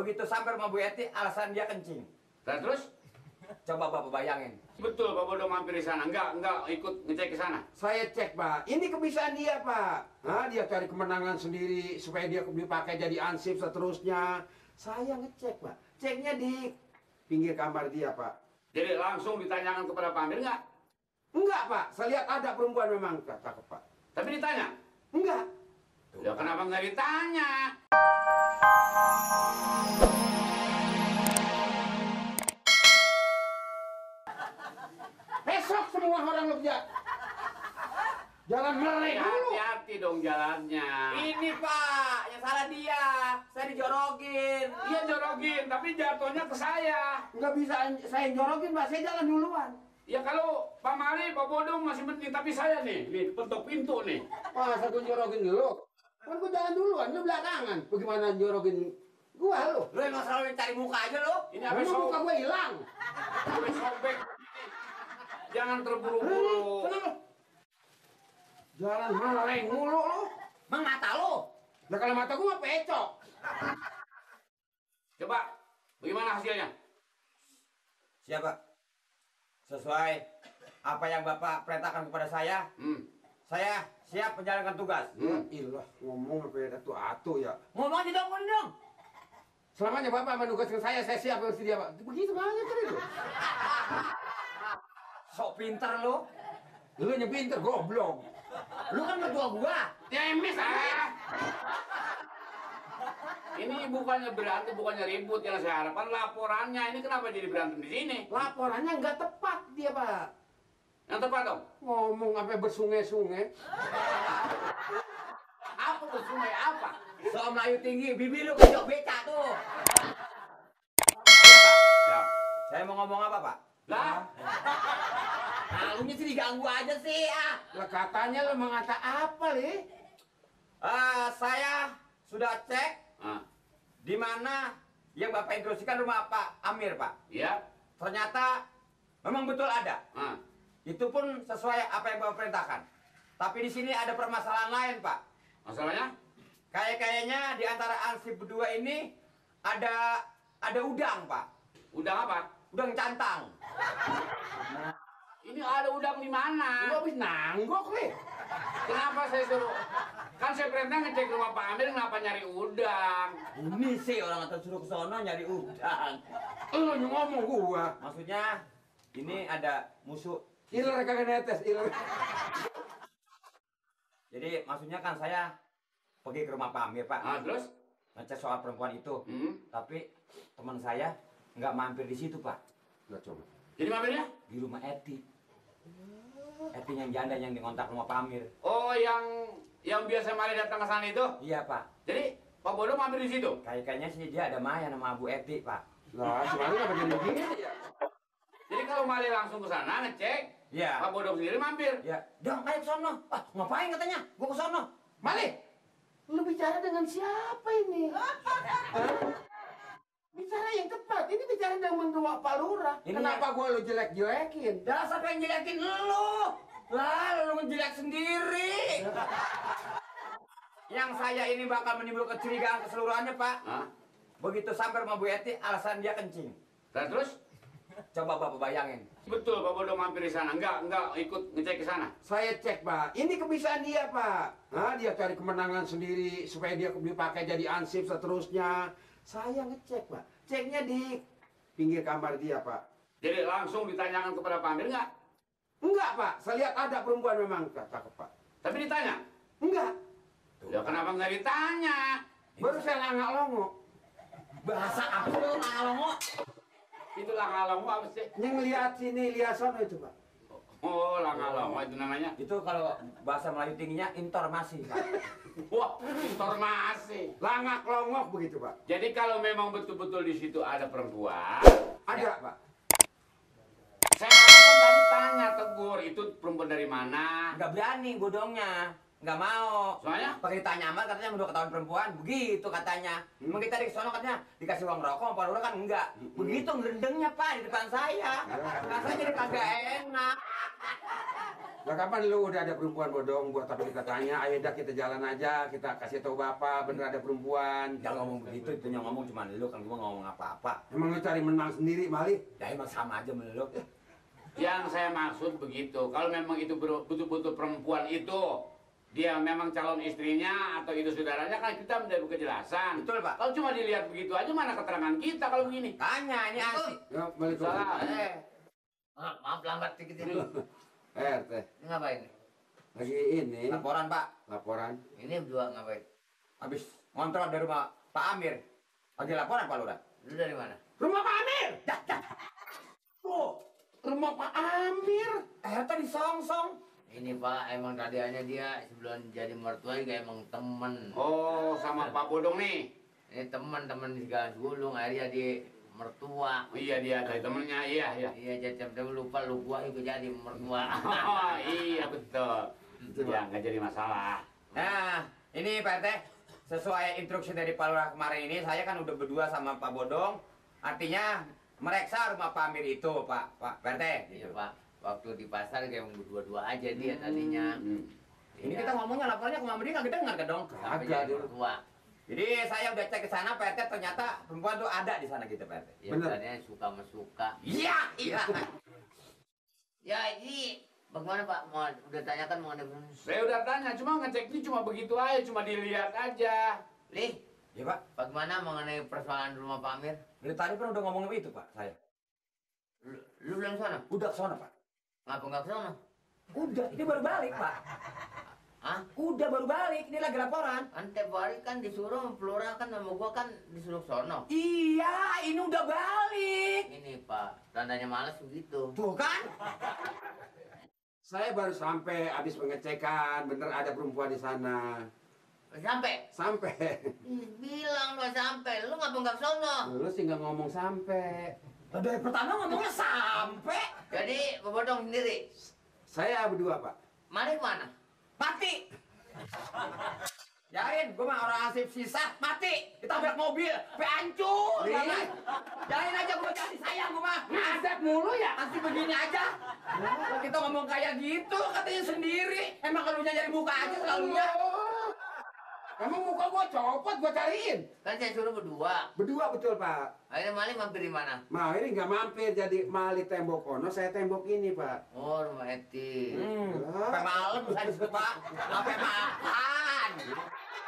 Begitu sampai rumah Bu Eti, alasan dia kencing. Dan terus? Coba Bapak bayangin. Betul Pak Bodo mampir di sana. Enggak ikut ngecek ke sana. Saya cek, Pak. Ini kebiasaan dia, Pak. Nah, dia cari kemenangan sendiri supaya dia dipakai jadi ansip seterusnya. Saya ngecek, Pak. Ceknya di pinggir kamar dia, Pak. Jadi langsung ditanyakan kepada Pak Amir enggak? Enggak, Pak. Saya lihat ada perempuan memang cakep, Pak. Tapi ditanya? Enggak. Ya kenapa nggak ditanya? Besok semua orang kerja. Jalan melek dulu. Hati-hati dong jalannya. Ini Pak, yang salah dia. Saya dijorogin. Iya jorogin, tapi jatuhnya ke saya. Nggak bisa saya jorokin, Pak. Saya jalan duluan. Ya kalau Pak Mari, Pak Bodong masih penting, tapi saya nih ketok pintu nih. Masa gue jorokin dulu? Kan gue jalan duluan, lu belakangan. Bagaimana jorokin gua lu? Lu emang selalu cari muka aja lu. Ini Emang muka gue hilang. Habis sobek. Jangan terburu-buru. Kenapa? Jalan meleng mulu lu. Mang mata lu. Nah kalau mata gue mah pecok. Coba, bagaimana hasilnya? Siapa? Sesuai apa yang Bapak perintahkan kepada saya, saya siap menjalankan tugas. Ya ilah, ngomong sampai atu-atu ya. Ngomong aja dong, dong. Selamanya Bapak menugaskan saya siap mesti dia, Pak. Begitu banget kan itu. Sok pinter lu. Lu yang pinter, goblok. Lu kan ketua gua. Ya emes ah. Ini bukannya berantem, bukannya ribut yang saya harapkan. Laporannya ini kenapa jadi berantem di sini? Laporannya nggak tepat dia, Pak. Yang tepat dong. Ngomong sampai bersungai-sungai. Apa tuh sungai apa? Soal Melayu tinggi, bibi lu kejok beca tuh. Ya. Saya mau ngomong apa, Pak? Lah, Nah, lu sih diganggu aja sih, ah. Lah katanya lu mengata apa, Li? Saya sudah cek ah, di mana yang Bapak instruksikan rumah Pak Amir, Pak. ya, Ternyata memang betul ada. ah. Itu pun sesuai apa yang Bapak perintahkan. Tapi di sini ada permasalahan lain, Pak. Masalahnya? Kayaknya di antara ansip berdua ini ada udang, Pak. Udang apa? Udang cantang. Ini ada udang di Lu mana? habis nanggok, Li. Kenapa saya suruh? Kan saya perintah ngecek rumah Pak Amir, kenapa nyari udang? Ini sih orang atas suruh ke sono nyari udang. Lu yang ngomong gua. Maksudnya ini ada musuh. Iler kagak netes, iler. Jadi maksudnya kan saya pergi ke rumah Pak Amir, Pak. Ah, terus? Ngecek soal perempuan itu. Tapi teman saya nggak mampir di situ, Pak. Nggak coba. Jadi mampirnya? Di rumah Eti. Eti yang janda yang ngontak rumah Pak Amir. Oh, yang biasa Mari datang ke sana itu? Iya, Pak. Jadi Pak Bodo mampir di situ? Kayaknya sih dia ada Maya nama Bu Eti, Pak. Lah, sebenarnya apa jadi begini ya? Jadi kalau Mari langsung ke sana ngecek, Iya. Pak Bodo sendiri mampir. Ya, dong ayo ke sono. Ah, ngapain katanya? Gua ke sono. Mali, lu bicara dengan siapa ini? Hah? Bicara yang tepat. Ini bicara dengan mentua Pak Lurah. Ini Kenapa gua lu jelek-jelekin? Dah siapa yang jelekin lu? Lah, lu ngejelek sendiri. Yang saya ini bakal menimbulkan kecurigaan keseluruhannya, Pak. Hah? Begitu sampai rumah Bu Eti, alasan dia kencing. Dan terus? Coba Bapak bayangin. Betul Pak Bodo mampir di sana, enggak ikut ngecek ke sana. Saya cek, Pak. Ini kebiasaan dia, Pak. Nah, dia cari kemenangan sendiri supaya dia dipakai jadi ansip seterusnya. Saya ngecek, Pak. Ceknya di pinggir kamar dia, Pak. Jadi langsung ditanyakan kepada Pak Amir enggak? Enggak, Pak. Saya lihat ada perempuan memang cakep, Pak. Tapi ditanya? Enggak. Ya kenapa nggak ditanya? Baru saya langak longo. Bahasa apa lu, Ngalongo? Itu langalongo apa sih? Yang lihat sini, lihat sana itu, Pak. Oh, langalongo itu namanya. Itu kalau bahasa Melayu tingginya informasi, Pak. Wah, informasi. Langak longok begitu, Pak. Jadi kalau memang betul-betul di situ ada perempuan, Ada, Pak. saya kan tadi tanya tegur, itu perempuan dari mana? Nggak berani bodongnya. nggak mau. Soalnya? Pakai ditanya amat katanya udah ketahuan perempuan, begitu katanya. Emang kita di sono katanya dikasih uang rokok, Pak Lurah kan enggak. Begitu ngerendengnya Pak di depan saya. Nah, saya jadi kagak enak. Lah kapan lu udah ada perempuan bodong buat tapi kita tanya, ayo dah kita jalan aja, kita kasih tahu bapak bener ada perempuan. Jangan ngomong begitu, itu yang ngomong cuma lu, kan gua ngomong apa-apa. Emang lu cari menang sendiri, Mali? Ya emang sama aja melulu. Yang saya maksud begitu, kalau memang itu betul-betul perempuan itu, dia memang calon istrinya atau itu saudaranya, kan kita mendapat kejelasan. Betul, Pak. Kalau cuma dilihat begitu aja, mana keterangan kita kalau begini? Tanya, ini asik. Ya, balik ke Salah. Maaf lambat dikit ini. RT. Ini ngapain? Lagi ini Laporan, Pak. laporan. Ini berdua ngapain? Habis ngontrol dari rumah Pak Amir. Lagi laporan, Pak Lurah. Lu dari mana? Rumah Pak Amir. Tuh, Rumah Pak Amir. tadi song-song. Ini Pak, emang tadiannya dia sebelum jadi mertua juga emang temen. Oh, sama Pak Bodong nih. Ini teman-teman di segala gulung, akhirnya di mertua. Oh, iya, dia dari temennya, iya, iya. Iya, jam-jam lupa lu gua itu jadi mertua. Oh, iya betul. Ya, nggak jadi masalah. Nah, ini Pak RT, sesuai instruksi dari Pak Lurah kemarin ini, saya kan udah berdua sama Pak Bodong. Artinya, mereksa rumah Pak Amir itu, Pak RT. Iya Pak, waktu di pasar kayak emang berdua-dua aja dia tadinya. Ini kita ngomongnya laporannya ke Mama Dia kagak dengar kan dong? Sampai Kagak, jadi dia. mertua. Jadi saya udah cek ke sana Pak RT, ternyata perempuan tuh ada di sana gitu Pak RT. Ya Bener. tadinya suka mesuka. Iya, iya. Ya ini bagaimana Pak? Mau udah tanyakan mengenai Saya udah tanya, cuma ngeceknya cuma begitu aja, cuma dilihat aja. Lih, Iya Pak, bagaimana mengenai persoalan rumah Pak Amir? dari tadi kan udah ngomong itu Pak, saya. Lu belum sana? Udah ke sana Pak. Ngapa nggak ke sana? Udah, ini baru balik Pak. Hah? Udah baru balik, ini lagi laporan. Kan tiap hari kan disuruh Flora kan sama gua kan disuruh sono. Iya, ini udah balik. Ini Pak, tandanya malas begitu. Tuh kan? Saya baru sampai habis pengecekan, bener ada perempuan di sana. Sampai? Sampai. Ih, bilang nggak sampai, lu ngapa nggak ke sono? Lu sih nggak ngomong sampai. Lah, dari pertama ngomongnya sampai. Jadi bebodong sendiri. Saya berdua, Pak. Mari mana? Mati. Yarin, gue mah orang asip sisa, mati. Ditabrak mobil, sampai hancur. Nih. banget. Yarin aja gue jadi sayang gue mah. Ngadap mulu ya? Asli begini aja. Lah, kita ngomong kayak gitu katanya sendiri. Emang kalau nyari muka aja selalunya. Emang muka gua copot, gua cariin. Kan saya suruh berdua. Berdua betul, Pak. Akhirnya Mali mampir di mana? Mau ini nggak mampir jadi Mali tembok kono, saya tembok ini, Pak. Oh, rumah Eti. Sampai malam bisa disebut Pak. Sampai makan.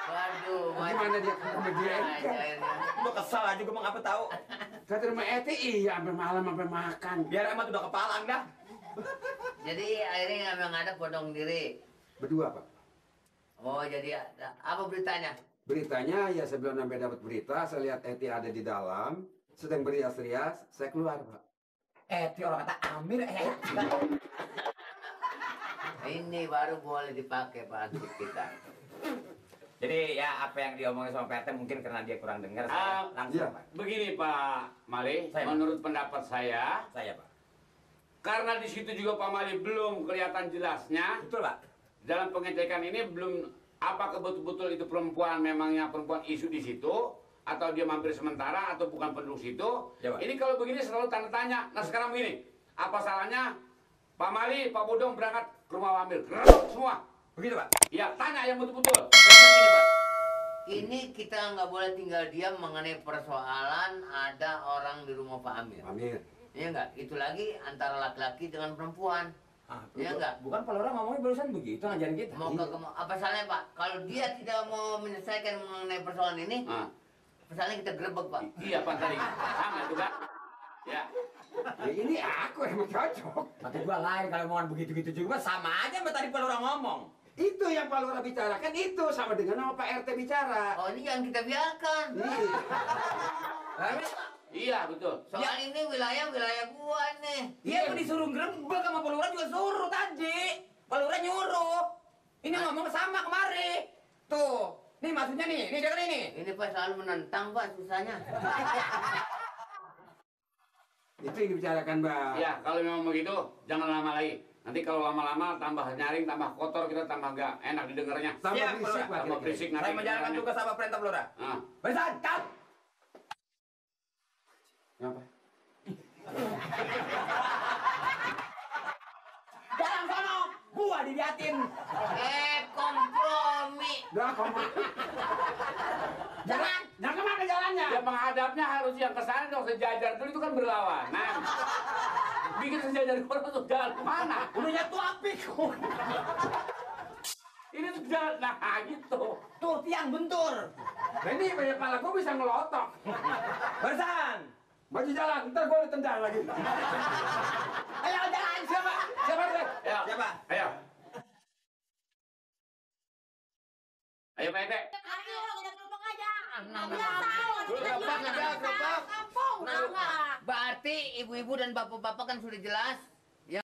Waduh, Gimana dia sama dia? akhirnya. Gue kesal aja gue mau ngapa tahu. Kata rumah Eti, iya sampai malam sampai makan. Biar emang udah kepalang dah. Jadi akhirnya memang ada bodong diri. Berdua, Pak. Oh, jadi apa beritanya? Beritanya ya sebelum sampai dapat berita, saya lihat Eti ada di dalam, sedang berias-rias, saya keluar, Pak. Ti orang kata Amir Ini baru boleh dipakai Pak Ansip kita. Jadi ya apa yang diomongin sama PT mungkin karena dia kurang dengar saya langsung iya. Pak. Begini Pak Mali, Saya, Pak. menurut pendapat saya, Saya Pak. karena di situ juga Pak Mali belum kelihatan jelasnya, Betul Pak. dalam pengecekan ini belum apakah betul-betul itu perempuan memangnya perempuan isu di situ atau dia mampir sementara atau bukan penduduk situ. Ya, Pak. Ini kalau begini selalu tanda tanya. Nah sekarang begini, apa salahnya Pak Mali, Pak Bodong berangkat ke rumah Amir, semua. Begitu Pak. Ya tanya yang betul-betul. Sekarang gini Pak, ini kita nggak boleh tinggal diam mengenai persoalan ada orang di rumah Pak Amir. Amir. Iya nggak? Itu lagi antara laki-laki dengan perempuan. Iya enggak? Bukan kalau orang ngomongnya barusan begitu ngajarin kita. Mau ke apa salahnya Pak? Kalau dia tidak mau menyelesaikan mengenai persoalan ini, Ah, persoalannya kita gerebek Pak. iya Pak tadi, sama juga. Ya, Ya ini aku yang cocok. Tapi gua lain kalau omongan begitu-gitu juga sama aja sama tadi kalau orang ngomong. Itu yang Pak Lurah bicarakan itu sama dengan sama Pak RT bicara. Oh ini jangan kita biarkan. Nih, Lalu, iya betul. Soal ini wilayah gua nih. dia mau disuruh gerebek sama Pak Lurah juga suruh tadi. Pak Lurah nyuruh. Ini ngomong sama kemari. Tuh, nih maksudnya nih dengerin ini. Ini Pak selalu menentang Pak susahnya. itu yang dibicarakan, Mbak. Ya, kalau memang begitu, jangan lama lagi. Nanti kalau lama-lama tambah nyaring, tambah kotor, kita tambah nggak enak didengarnya. Tambah Siap, berisik Lurah. lah Tambah kira-kira. berisik nanti. Saya menjalankan kedengarannya. tugas apa perintah Lurah. Ah. Barisan, cut. Ngapa? Jalan sono, gua diliatin. Kompromi. Dah, kamu. Jangan. Jangan kemana jalannya? Ya menghadapnya harus yang ke sana dong, sejajar dulu itu kan berlawanan. Bikin sejajar orang tuh jalan kemana? Udah nyatu api kok. Ini tuh jalan, nah gitu. Tuh tiang bentur. Nah, ini banyak kepala gue bisa ngelotok. Barisan. Maju jalan, ntar gue ditendang lagi. Ayo jalan siapa? Siapa deh? Ayo. Siapa? Ayo. Ayo Pak Ete. Ayo, kita kelompok aja. Gerobak. Kampung, enggak. Berarti ibu-ibu dan bapak-bapak kan sudah jelas. Ya.